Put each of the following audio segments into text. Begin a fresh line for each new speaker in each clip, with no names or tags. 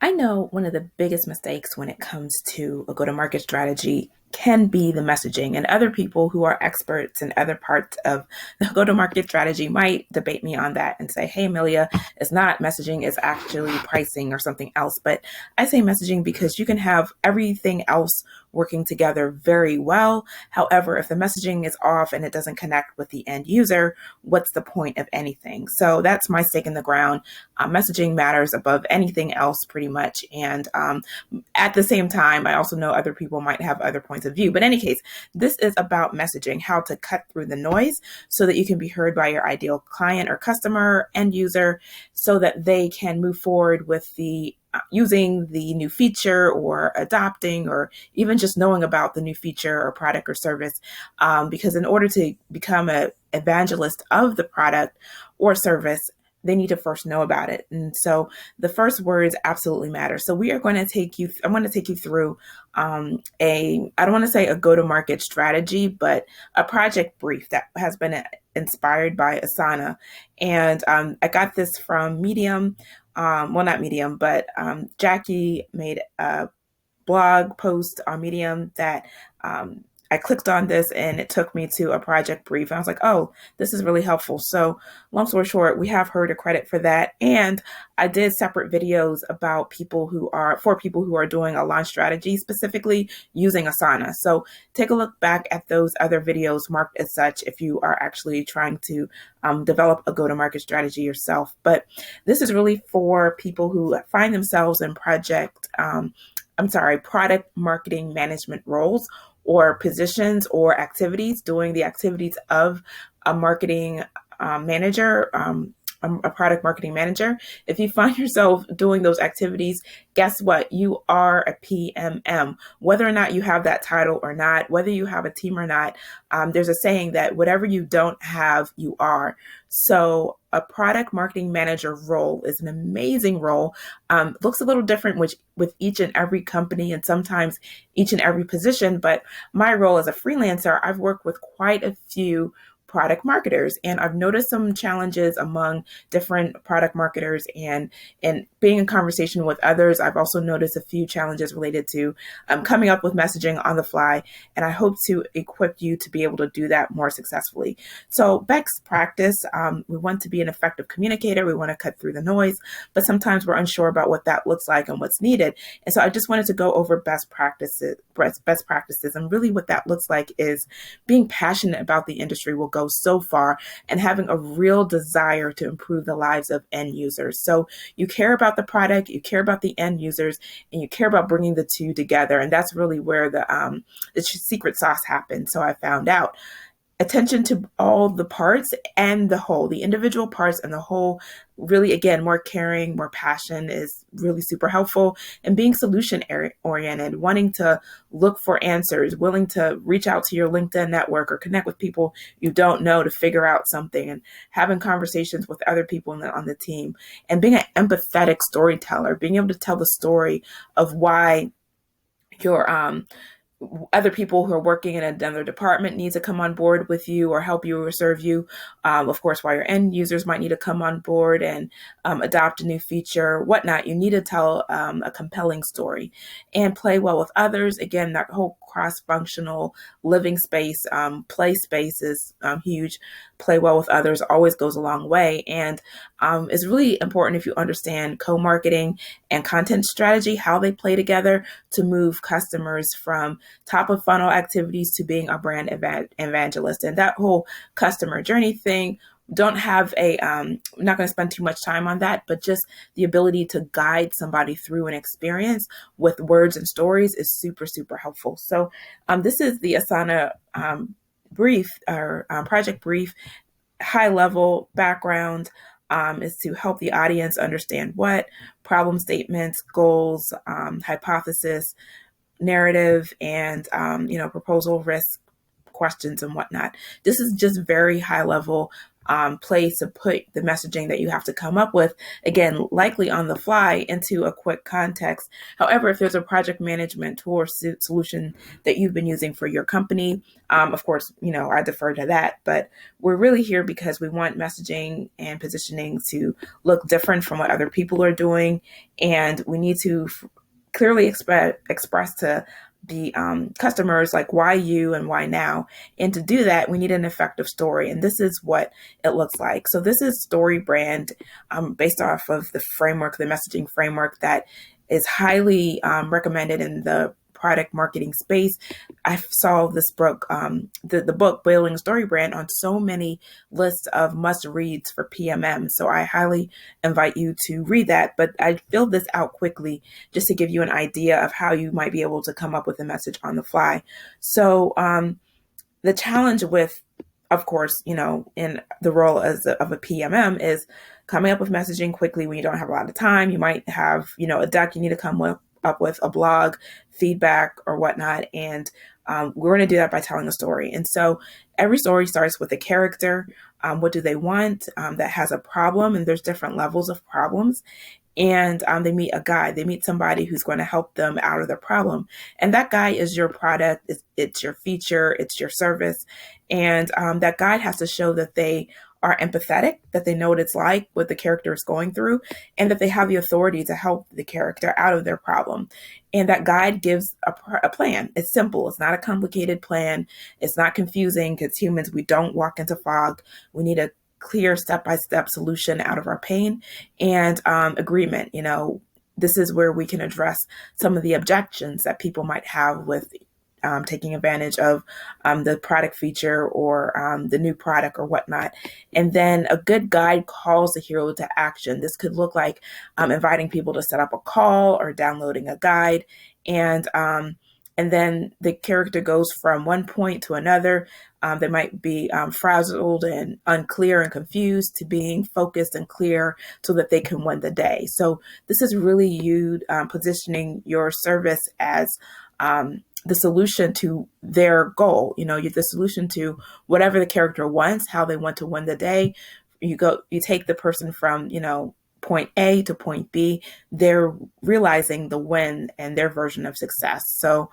I know one of the biggest mistakes when it comes to a go-to-market strategy can be the messaging, and other people who are experts in other parts of the go-to-market strategy might debate me on that and say, hey, Amelia, it's not messaging, it's actually pricing or something else. But I say messaging because you can have everything else working together very well. However, if the messaging is off and it doesn't connect with the end user, what's the point of anything? So that's my stake in the ground. Messaging matters above anything else, pretty much. And at the same time, I also know other people might have other points of view. But in any case, this is about messaging, how to cut through the noise so that you can be heard by your ideal client or customer, end user, so that they can move forward with the using the new feature or adopting or even just knowing about the new feature or product or service. Because in order to become an evangelist of the product or service, they need to first know about it. And so the first words absolutely matter. So we are going to I'm going to take you through I don't want to say a go-to-market strategy, but a project brief that has been inspired by Asana. And I got this from Medium. Well, not Medium, but Jackie made a blog post on Medium that I clicked on this and it took me to a project brief. And I was like, oh, this is really helpful. So, long story short, we have her to credit for that. And I did separate videos about for people who are doing a launch strategy, specifically using Asana. So, take a look back at those other videos marked as such if you are actually trying to develop a go to market strategy yourself. But this is really for people who find themselves in product marketing management roles or positions or activities, doing the activities of a marketing manager, a product marketing manager. If you find yourself doing those activities, guess what? You are a PMM. Whether or not you have that title or not, whether you have a team or not, there's a saying that whatever you don't have, you are. So a product marketing manager role is an amazing role. Looks a little different with each and every company and sometimes each and every position. But my role as a freelancer, I've worked with quite a few product marketers, and I've noticed some challenges among different product marketers, and being in conversation with others, I've also noticed a few challenges related to coming up with messaging on the fly, and I hope to equip you to be able to do that more successfully. So best practice, we want to be an effective communicator, we want to cut through the noise, but sometimes we're unsure about what that looks like and what's needed. And so I just wanted to go over best practices, and really what that looks like is being passionate about the industry will go so far, and having a real desire to improve the lives of end users. So you care about the product, you care about the end users, and you care about bringing the two together. And that's really where the secret sauce happens. So I found out attention to all the parts and the whole, the individual parts and the whole. Really, again, more caring, more passion is really super helpful. And being solution oriented, wanting to look for answers, willing to reach out to your LinkedIn network or connect with people you don't know to figure out something, and having conversations with other people on the team, and being an empathetic storyteller, being able to tell the story of why your other people who are working in another department need to come on board with you or help you or serve you. Of course, while your end users might need to come on board and adopt a new feature, whatnot, you need to tell a compelling story and play well with others. Again, that whole cross-functional living space, play space is huge. Play well with others always goes a long way. And it's really important if you understand co-marketing and content strategy, how they play together to move customers from top of funnel activities to being a brand evangelist. And that whole customer journey thing, don't have I'm not going to spend too much time on that, but just the ability to guide somebody through an experience with words and stories is super, super helpful. So this is the Asana brief or project brief. High level background is to help the audience understand what problem statements, goals, hypothesis, narrative, and proposal, risk, questions, and whatnot. This is just very high level place to put the messaging that you have to come up with, again, likely on the fly, into a quick context. However, if there's a project management tool or solution that you've been using for your company, of course, I defer to that. But we're really here because we want messaging and positioning to look different from what other people are doing. And we need to clearly express to the customers, like, why you and why now. And to do that, we need an effective story. And this is what it looks like. So this is Story Brand, based off of the framework, the messaging framework that is highly recommended in the product marketing space. I saw this book, the book Building a Story Brand, on so many lists of must reads for PMM. So I highly invite you to read that. But I filled this out quickly just to give you an idea of how you might be able to come up with a message on the fly. So the challenge with, of course, in the role of a PMM is coming up with messaging quickly when you don't have a lot of time. You might have, a deck you need to come up with, a blog, feedback, or whatnot. And we're going to do that by telling a story. And so every story starts with a character. What do they want that has a problem? And there's different levels of problems. And they meet a guide. They meet somebody who's going to help them out of the problem. And that guide is your product. It's your feature. It's your service. And that guide has to show that they are empathetic, that they know what it's like, what the character is going through, and that they have the authority to help the character out of their problem. And that guide gives a plan. It's simple. It's not a complicated plan. It's not confusing, because humans, we don't walk into fog. We need a clear step-by-step solution out of our pain, and agreement. This is where we can address some of the objections that people might have with taking advantage of the product feature or the new product or whatnot. And then a good guide calls the hero to action. This could look like inviting people to set up a call or downloading a guide. And then the character goes from one point to another. They might be frazzled and unclear and confused, to being focused and clear so that they can win the day. So this is really you positioning your service as the solution to their goal. You're the solution to whatever the character wants, how they want to win the day. You take the person from, point A to point B. They're realizing the win and their version of success. So,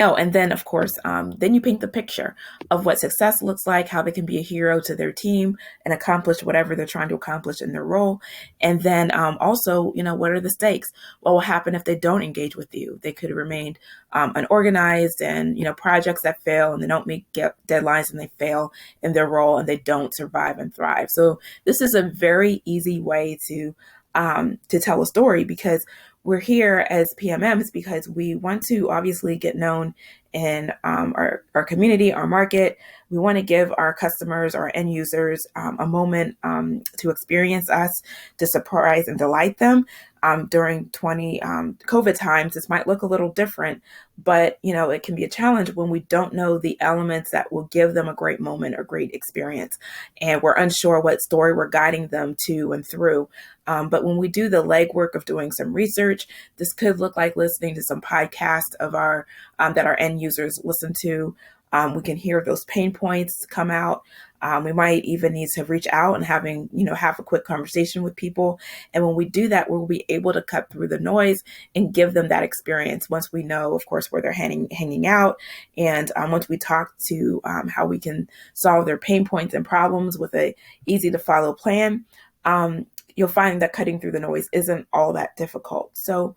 and then, of course, then you paint the picture of what success looks like, how they can be a hero to their team and accomplish whatever they're trying to accomplish in their role. And then also, what are the stakes? What will happen if they don't engage with you? They could remain unorganized, and, projects that fail and they don't meet deadlines, and they fail in their role and they don't survive and thrive. So this is a very easy way to tell a story, because we're here as PMMs because we want to obviously get known in our community, our market. We want to give our customers, our end users, a moment to experience us, to surprise and delight them. During COVID times, this might look a little different, but it can be a challenge when we don't know the elements that will give them a great moment or great experience, and we're unsure what story we're guiding them to and through. But when we do the legwork of doing some research, this could look like listening to some podcast of our that our end users listen to. We can hear those pain points come out. We might even need to reach out and have a quick conversation with people. And when we do that, we'll be able to cut through the noise and give them that experience once we know, of course, where they're hanging out. And once we talk to how we can solve their pain points and problems with a easy to follow plan, you'll find that cutting through the noise isn't all that difficult. So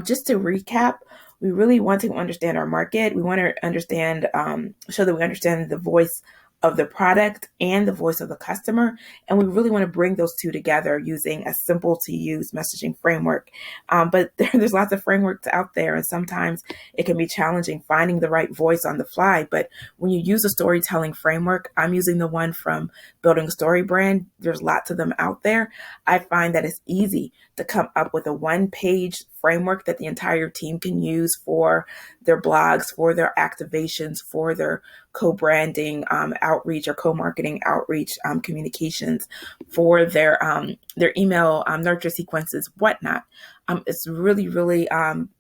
just to recap, we really want to understand our market. We want to understand, show that we understand the voice of the product and the voice of the customer. And we really want to bring those two together using a simple to use messaging framework. But there's lots of frameworks out there, and sometimes it can be challenging finding the right voice on the fly. But when you use a storytelling framework, I'm using the one from Building a Story Brand. There's lots of them out there. I find that it's easy to come up with a one-page framework that the entire team can use for their blogs, for their activations, for their co-branding outreach or co-marketing outreach communications, for their email nurture sequences, whatnot. It's really, really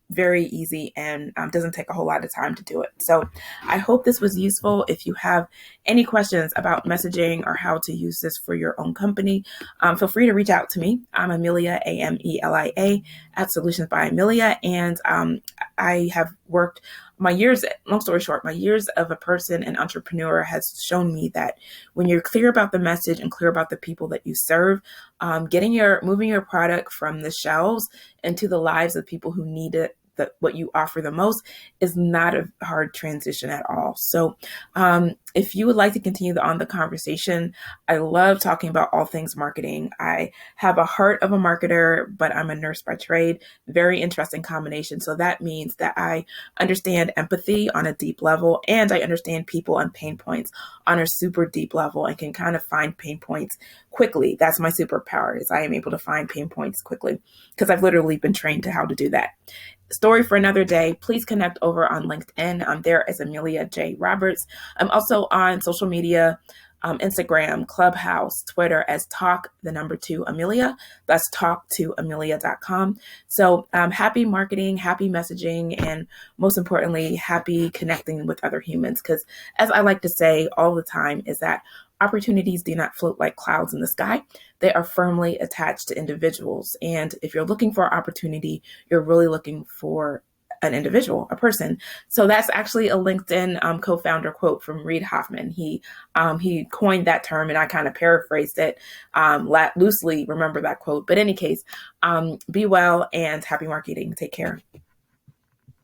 very easy and doesn't take a whole lot of time to do it. So I hope this was useful. If you have any questions about messaging or how to use this for your own company, feel free to reach out to me. I'm Amelia, Amelia, at Solutions by Amelia. And I have worked my years, long story short, my years of a person, an entrepreneur, has shown me that when you're clear about the message and clear about the people that you serve, moving your product from the shelves into the lives of people who need it, what you offer the most, is not a hard transition at all. So if you would like to continue on the conversation, I love talking about all things marketing. I have a heart of a marketer, but I'm a nurse by trade. Very interesting combination. So that means that I understand empathy on a deep level, and I understand people and pain points on a super deep level, and can kind of find pain points quickly. That's my superpower, is I am able to find pain points quickly because I've literally been trained to how to do that. Story for another day. Please connect over on LinkedIn. I'm there as Amelia J. Roberts. I'm also on social media, Instagram, Clubhouse, Twitter as Talk2 Amelia. That's talk2amelia.com. So happy marketing, happy messaging, and most importantly, happy connecting with other humans. Because as I like to say all the time, is that opportunities do not float like clouds in the sky. They are firmly attached to individuals. And if you're looking for opportunity, you're really looking for an individual, a person. So that's actually a LinkedIn co-founder quote from Reid Hoffman. He coined that term, and I kind of paraphrased it loosely. Remember that quote. But in any case, be well and happy marketing. Take care.